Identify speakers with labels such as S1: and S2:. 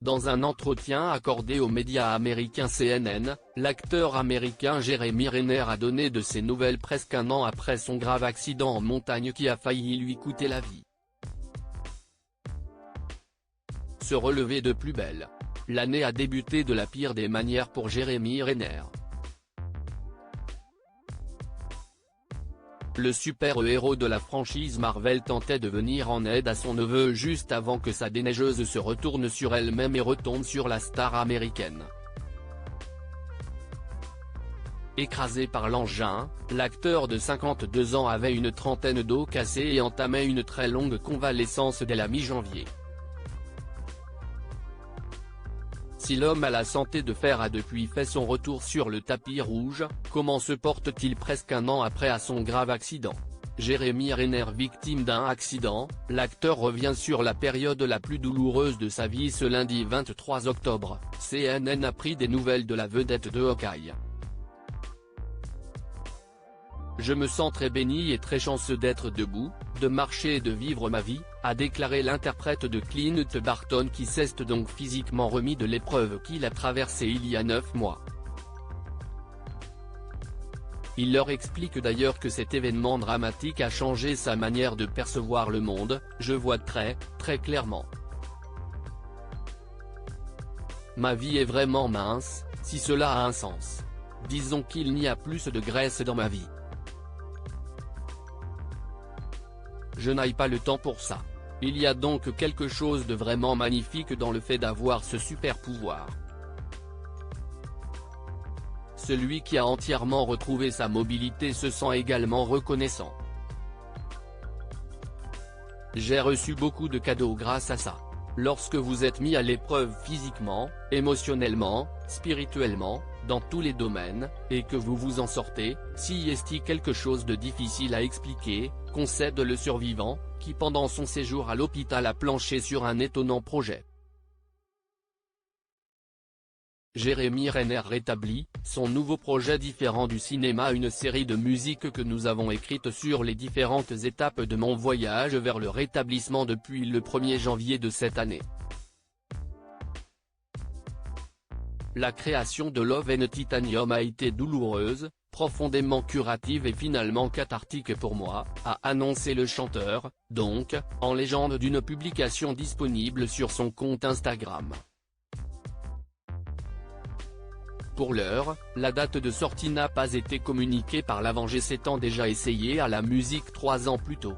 S1: Dans un entretien accordé aux médias américains CNN, l'acteur américain Jeremy Renner a donné de ses nouvelles presque un an après son grave accident en montagne qui a failli lui coûter la vie. Se relever de plus belle. L'année a débuté de la pire des manières pour Jeremy Renner. Le super-héros de la franchise Marvel tentait de venir en aide à son neveu juste avant que sa déneigeuse se retourne sur elle-même et retombe sur la star américaine. Écrasé par l'engin, l'acteur de 52 ans avait une trentaine d'os cassés et entamait une très longue convalescence dès la mi-janvier. Si l'homme à la santé de fer a depuis fait son retour sur le tapis rouge, comment se porte-t-il presque un an après à son grave accident? Jeremy Renner victime d'un accident, l'acteur revient sur la période la plus douloureuse de sa vie ce lundi 23 octobre, CNN a pris des nouvelles de la vedette de Hawkeye. Je me sens très béni et très chanceux d'être debout, de marcher et de vivre ma vie, a déclaré l'interprète de Clint Barton qui s'est donc physiquement remis de l'épreuve qu'il a traversée il y a 9 mois. Il leur explique d'ailleurs que cet événement dramatique a changé sa manière de percevoir le monde, je vois très clairement. Ma vie est vraiment mince, si cela a un sens. Disons qu'il n'y a plus de graisse dans ma vie. Je n'ai pas le temps pour ça. Il y a donc quelque chose de vraiment magnifique dans le fait d'avoir ce super pouvoir. Celui qui a entièrement retrouvé sa mobilité se sent également reconnaissant. J'ai reçu beaucoup de cadeaux grâce à ça. Lorsque vous êtes mis à l'épreuve physiquement, émotionnellement, spirituellement, dans tous les domaines, et que vous vous en sortez, si est-il quelque chose de difficile à expliquer, concède le survivant, qui pendant son séjour à l'hôpital a planché sur un étonnant projet. Jeremy Renner rétablit, son nouveau projet différent du cinéma, une série de musiques que nous avons écrites sur les différentes étapes de mon voyage vers le rétablissement depuis le 1er janvier de cette année. La création de Love and Titanium a été douloureuse, profondément curative et finalement cathartique pour moi, a annoncé le chanteur, donc, en légende d'une publication disponible sur son compte Instagram. Pour l'heure, la date de sortie n'a pas été communiquée par l'avant, s'étant déjà essayé à la musique 3 ans plus tôt.